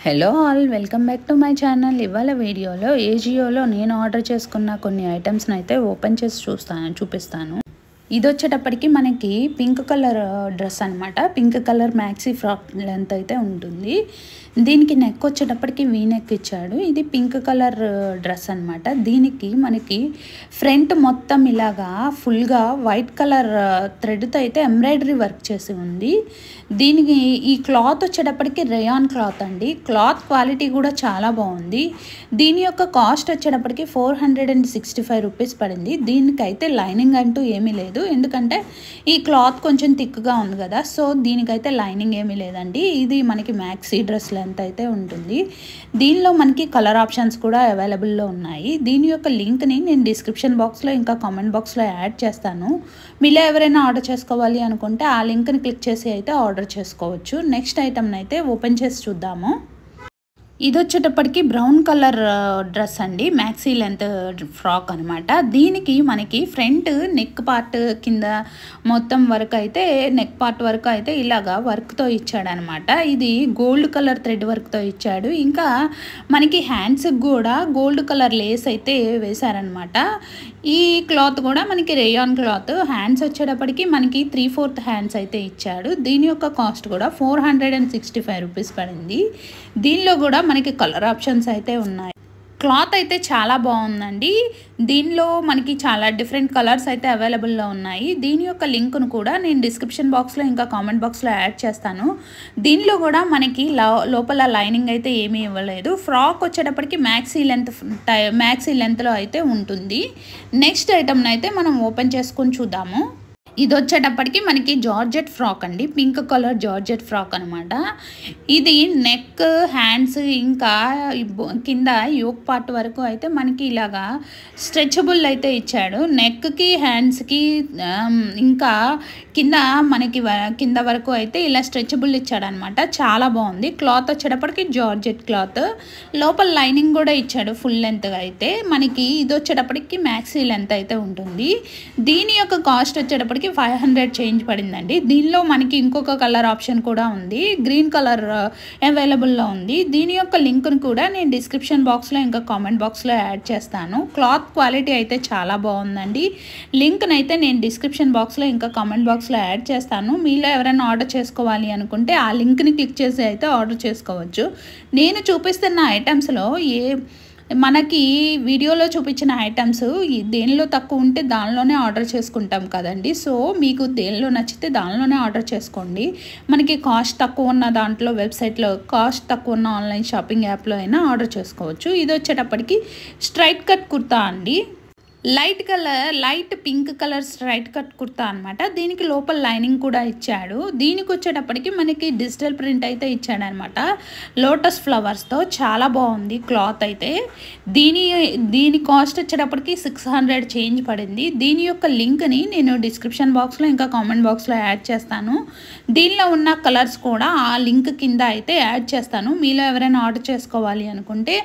Hello all, welcome back to my channel. ఇవాళ వీడియోలో ఏజియోలో నేను ఆర్డర్ చేసుకున్న కొన్ని ఐటమ్స్ని అయితే ఓపెన్ చేసి చూపిస్తాను. ఇది వచ్చేటప్పటికి మనకి పింక్ కలర్ డ్రెస్ అనమాట. Pink colour maxi frock length అయితే ఉంటుంది. దీనికి నెక్ వచ్చేటప్పటికి వీ నెక్ ఇచ్చాడు. ఇది పింక్ కలర్ డ్రెస్ అనమాట. దీనికి మనకి ఫ్రంట్ మొత్తం ఇలాగా ఫుల్గా వైట్ కలర్ థ్రెడ్తో అయితే ఎంబ్రాయిడరీ వర్క్ చేసి ఉంది. దీనికి ఈ క్లాత్ వచ్చేటప్పటికి రేయాన్ క్లాత్ అండి. క్లాత్ క్వాలిటీ కూడా చాలా బాగుంది. దీని యొక్క కాస్ట్ వచ్చేటప్పటికి 465 రూపీస్ పడింది. దీనికైతే లైనింగ్ అంటూ ఏమీ లేదు, ఎందుకంటే ఈ క్లాత్ కొంచెం థిక్గా ఉంది కదా, సో దీనికైతే లైనింగ్ ఏమీ లేదండి. ఇది మనకి మ్యాక్సీ డ్రెస్ లెంత్ అయితే ఉంటుంది. దీనిలో మనకి కలర్ ఆప్షన్స్ కూడా అవైలబుల్లో ఉన్నాయి. దీని యొక్క లింక్ని నేను డిస్క్రిప్షన్ బాక్స్లో ఇంకా కామెంట్ బాక్స్లో యాడ్ చేస్తాను. మీలో ఎవరైనా ఆర్డర్ చేసుకోవాలి అనుకుంటే ఆ లింక్ని క్లిక్ చేసి అయితే ఆర్డర్ చేసుకోవచ్చు. నెక్స్ట్ ఐటమ్ని అయితే ఓపెన్ చేసి చూద్దాము. ఇది వచ్చేటప్పటికి బ్రౌన్ కలర్ డ్రెస్ అండి, మ్యాక్సీ లెంత్ ఫ్రాక్ అనమాట. దీనికి మనకి ఫ్రంట్ నెక్ పార్ట్ కింద మొత్తం వరకు అయితే నెక్ పార్ట్ వరకు అయితే ఇలాగా వర్క్తో ఇచ్చాడనమాట. ఇది గోల్డ్ కలర్ థ్రెడ్ వర్క్తో ఇచ్చాడు. ఇంకా మనకి హ్యాండ్స్కి కూడా గోల్డ్ కలర్ లేస్ అయితే వేశారనమాట. ఈ క్లాత్ కూడా మనకి రేయాన్ క్లాత్. హ్యాండ్స్ వచ్చేటప్పటికి మనకి 3/4 హ్యాండ్స్ అయితే ఇచ్చాడు. దీని యొక్క కాస్ట్ కూడా 465 రూపీస్ పడింది. దీనిలో కూడా మనకి కలర్ ఆప్షన్స్ అయితే ఉన్నాయి. క్లాత్ అయితే చాలా బాగుందండి. దీనిలో మనకి చాలా డిఫరెంట్ కలర్స్ అయితే అవైలబుల్లో ఉన్నాయి. దీని యొక్క లింక్ను కూడా నేను డిస్క్రిప్షన్ బాక్స్లో ఇంకా కామెంట్ బాక్స్లో యాడ్ చేస్తాను. దీనిలో కూడా మనకి లోపల లైనింగ్ అయితే ఏమీ ఇవ్వలేదు. ఫ్రాక్ వచ్చేటప్పటికి మ్యాక్సీ లెంత్లో అయితే ఉంటుంది. నెక్స్ట్ ఐటమ్ని అయితే మనం ఓపెన్ చేసుకొని చూద్దాము. ఇది వచ్చేటప్పటికి మనకి జార్జెట్ ఫ్రాక్ అండి, పింక్ కలర్ జార్జెట్ ఫ్రాక్ అనమాట. ఇది నెక్, హ్యాండ్స్ ఇంకా కింద యోక్ పార్ట్ వరకు అయితే మనకి ఇలాగా స్ట్రెచబుల్ అయితే ఇచ్చాడు. నెక్కి, హ్యాండ్స్కి ఇంకా కింద వరకు అయితే ఇలా స్ట్రెచబుల్ ఇచ్చాడు అనమాట. చాలా బాగుంది. క్లాత్ వచ్చేటప్పటికి జార్జెట్ క్లాత్. లోపల లైనింగ్ కూడా ఇచ్చాడు ఫుల్ లెంత్గా అయితే. మనకి ఇది వచ్చేటప్పటికి మ్యాక్సీ లెంత్ అయితే ఉంటుంది. దీని యొక్క కాస్ట్ వచ్చేటప్పటికి 500 చేంజ్ పడిందండి. దీనిలో మనకి ఇంకొక కలర్ ఆప్షన్ కూడా ఉంది, గ్రీన్ కలర్ అవైలబుల్లో ఉంది. దీని యొక్క లింక్ను కూడా నేను డిస్క్రిప్షన్ బాక్స్లో ఇంకా కామెంట్ బాక్స్లో యాడ్ చేస్తాను. క్లాత్ క్వాలిటీ అయితే చాలా బాగుందండి. లింక్ని అయితే నేను డిస్క్రిప్షన్ బాక్స్లో ఇంకా కామెంట్ బాక్స్లో యాడ్ చేస్తాను. మీలో ఎవరైనా ఆర్డర్ చేసుకోవాలి అనుకుంటే ఆ లింక్ని క్లిక్ చేసి అయితే ఆర్డర్ చేసుకోవచ్చు. నేను చూపిస్తున్న ఐటమ్స్లో మనకి వీడియోలో చూపించిన ఐటమ్స్ దేనిలో తక్కువ ఉంటే దానిలోనే ఆర్డర్ చేసుకుంటాం కదండి. సో మీకు దేనిలో నచ్చితే దానిలోనే ఆర్డర్ చేసుకోండి. మనకి కాస్ట్ తక్కువ ఉన్న దాంట్లో వెబ్సైట్లో, కాస్ట్ తక్కువ ఉన్న ఆన్లైన్ షాపింగ్ యాప్లో అయినా ఆర్డర్ చేసుకోవచ్చు. ఇది వచ్చేటప్పటికి స్ట్రైట్ కట్ కుర్తా అండి. Light pink colour straight cut kurta అనమాట. దీనికి లోపల లైనింగ్ కూడా ఇచ్చాడు. దీనికి వచ్చేటప్పటికి మనకి డిజిటల్ ప్రింట్ అయితే ఇచ్చాడనమాట, లోటస్ ఫ్లవర్స్తో. చాలా బాగుంది క్లాత్ అయితే. దీని కాస్ట్ వచ్చేటప్పటికి 600 చేంజ్ పడింది. దీని యొక్క లింక్ని నేను డిస్క్రిప్షన్ బాక్స్లో ఇంకా కామెంట్ బాక్స్లో యాడ్ చేస్తాను. దీనిలో ఉన్న కలర్స్ కూడా ఆ లింక్ కింద అయితే యాడ్ చేస్తాను. మీలో ఎవరైనా ఆర్డర్ చేసుకోవాలి అనుకుంటే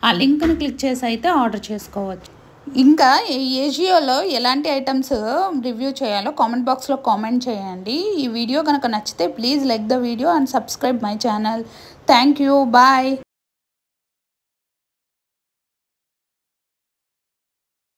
ఆ లింక్ని క్లిక్ చేసి అయితే ఆర్డర్ చేసుకోవచ్చు. ఇంకా ఏజియోలో ఎలాంటి ఐటమ్స్ రివ్యూ చేయాలో కామెంట్ బాక్స్లో కామెంట్ చేయండి. ఈ వీడియో కనుక నచ్చితే please like the video and subscribe my channel. Thank you. Bye.